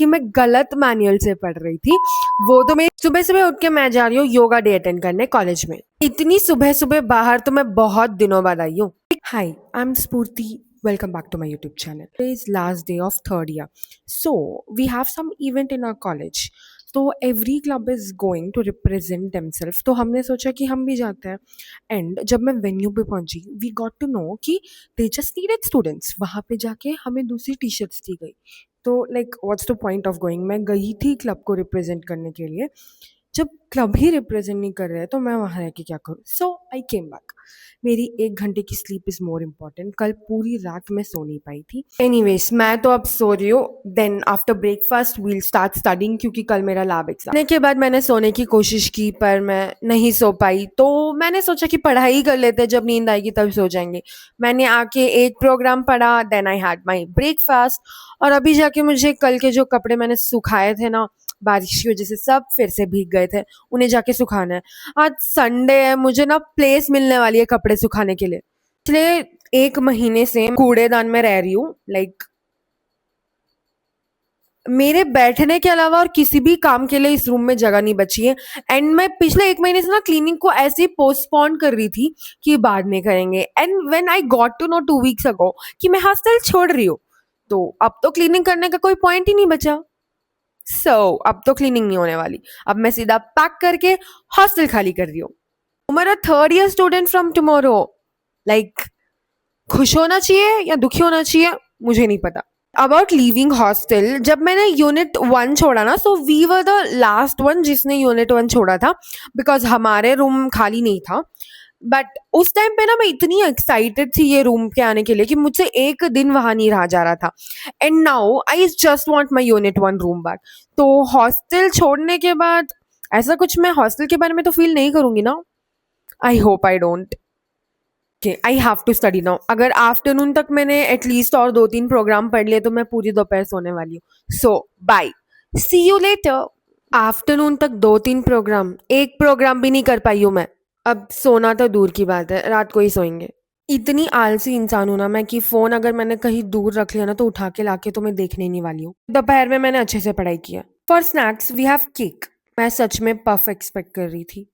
कि मैं गलत मैनुअल से पढ़ रही थी। वो तो मैं सुबह सुबह उठ के मैं जा रही हूँ योगा डे अटेंड करने कॉलेज में। इतनी सुबह सुबह बाहर तो मैं बहुत दिनों बाद आई हूँ। हाय, आई एम स्फूर्ति. Welcome back to my YouTube channel. Today is last day of third year. So we have some event in our college. तो every club is going to represent themselves. तो हमने सोचा कि हम भी जाते हैं. एंड जब मैं वेन्यू पे पहुंची वी गॉट टू नो कि दे जस्ट नीडेड स्टूडेंट्स. वहाँ पे जाके हमें दूसरी टी शर्ट्स दी गई. तो like what's the point of going. मैं गई थी क्लब को रिप्रेजेंट करने के लिए. जब क्लब ही रिप्रेजेंट नहीं कर रहे तो मैं वहाँ रह के क्या करूँ. सो आई केम बैक. मेरी 1 घंटे की स्लीप इज मोर इम्पॉर्टेंट. कल पूरी रात मैं सो नहीं पाई थी. एनीवेज मैं तो अब सो रही हूँ. Then after breakfast will start studying क्योंकि कल मेरा लैब एग्जाम के बाद मैंने सोने की कोशिश की पर मैं नहीं सो पाई. तो मैंने सोचा कि पढ़ाई कर लेते, जब नींद आएगी तब सो जाएंगे. मैंने आके एक प्रोग्राम पढ़ा. Then I had my breakfast. और अभी जाके मुझे कल के जो कपड़े मैंने सुखाए थे ना, बारिश की वजह से सब फिर से भीग गए थे, उन्हें जाके सुखाना है. आज संडे है, मुझे ना प्लेस मिलने वाली है कपड़े सुखाने के लिए. पिछले 1 महीने से कूड़ेदान में रह रही हूँ. लाइक मेरे बैठने के अलावा और किसी भी काम के लिए इस रूम में जगह नहीं बची है. एंड मैं पिछले 1 महीने से ना क्लीनिंग को ऐसे ही पोस्टपोन कर रही थी कि बाद में करेंगे. And when I got to know 2 weeks ago कि मैं हॉस्टल छोड़ रही हूँ, तो अब तो क्लीनिंग करने का कोई पॉइंट ही नहीं बचा. अब तो क्लीनिंग नहीं होने वाली. अब मैं सीधा पैक करके हॉस्टल खाली कर रही हूँ. मेरा third year student from tomorrow. Like खुश होना चाहिए या दुखी होना चाहिए मुझे नहीं पता. अबाउट लीविंग हॉस्टल, जब मैंने यूनिट 1 छोड़ा ना, so we were the last one जिसने यूनिट 1 छोड़ा था बिकॉज हमारे रूम खाली नहीं था. बट उस टाइम पे ना मैं इतनी एक्साइटेड थी ये रूम के आने के लिए कि मुझसे एक दिन वहां नहीं रहा जा रहा था. And now I just want my unit 1 room back. तो हॉस्टल छोड़ने के बाद ऐसा कुछ मैं हॉस्टल के बारे में तो फील नहीं करूंगी ना. I hope I don't. I have to study now. अगर आफ्टरनून तक मैंने एटलीस्ट और 2-3 प्रोग्राम पढ़ लिए तो मैं पूरी दोपहर सोने वाली हूँ. So bye, see you later. Afternoon तक 2-3 प्रोग्राम, एक प्रोग्राम भी नहीं कर पाई हूँ मैं. अब सोना तो दूर की बात है, रात को ही सोएंगे. इतनी आलसी इंसान हूं ना मैं कि फोन अगर मैंने कहीं दूर रख लिया ना तो उठा के लाके तो मैं देखने नहीं वाली हूँ. दोपहर में मैंने अच्छे से पढ़ाई किया. For snacks we have cake. मैं सच में पफ एक्सपेक्ट कर रही थी.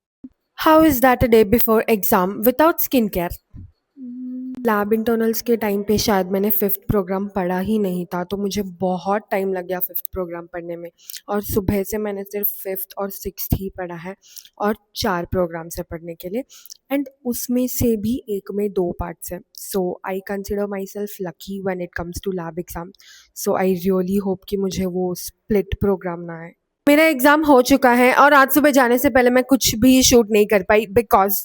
How is that a day before exam without skin care. Lab internals के टाइम पे शायद मैंने 5th प्रोग्राम पढ़ा ही नहीं था, तो मुझे बहुत टाइम लग गया 5th प्रोग्राम पढ़ने में. और सुबह से मैंने सिर्फ 5th और 6th ही पढ़ा है और 4 प्रोग्राम से पढ़ने के लिए. एंड उसमें से भी एक में 2 पार्ट्स हैं. So I consider myself lucky when it comes to lab exam. So I really hope कि मुझे वो स्प्लिट प्रोग्राम ना आए. मेरा एग्जाम हो चुका है और आज सुबह जाने से पहले मैं कुछ भी शूट नहीं कर पाई बिकॉज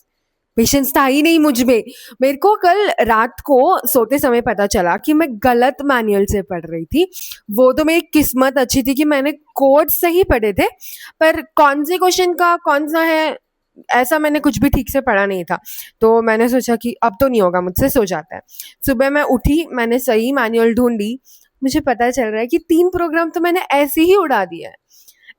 पेशेंस था ही नहीं मुझ में. मेरे को कल रात को सोते समय पता चला कि मैं गलत मैनुअल से पढ़ रही थी. वो तो मेरी किस्मत अच्छी थी कि मैंने कोड सही पढ़े थे, पर कौन से क्वेश्चन का कौन सा है ऐसा मैंने कुछ भी ठीक से पढ़ा नहीं था. तो मैंने सोचा कि अब तो नहीं होगा मुझसे, सो जाता है. सुबह मैं उठी, मैंने सही मैनुअल ढूंढी. मुझे पता चल रहा है कि 3 प्रोग्राम तो मैंने ऐसे ही उड़ा दिया है.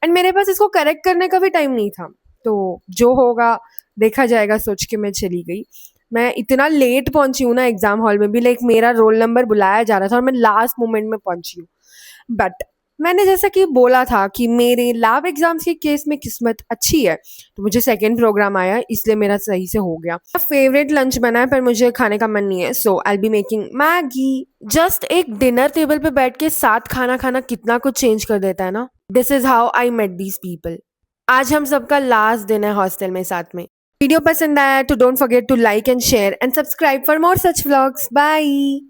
एंड मेरे पास इसको करेक्ट करने का भी टाइम नहीं था. तो जो होगा देखा जाएगा सोच के मैं चली गई. मैं इतना लेट पहुंची हूँ ना एग्जाम हॉल में भी. लाइक मेरा रोल नंबर बुलाया जा रहा था और मैं लास्ट मोमेंट में पहुंची हूँ. बट मैंने जैसा कि बोला था कि मेरे लैब एग्जाम्स के केस में किस्मत अच्छी है, तो मुझे 2nd प्रोग्राम आया, इसलिए मेरा सही से हो गया. फेवरेट लंच बना है पर मुझे खाने का मन नहीं है. सो आई बी मेकिंग मैगी. जस्ट एक डिनर टेबल पे बैठ के साथ खाना खाना कितना कुछ चेंज कर देता है ना. This is how I met these people. आज हम सबका लास्ट दिन है हॉस्टल में साथ में. वीडियो पसंद आया तो don't forget to like and share and subscribe for more such vlogs. Bye.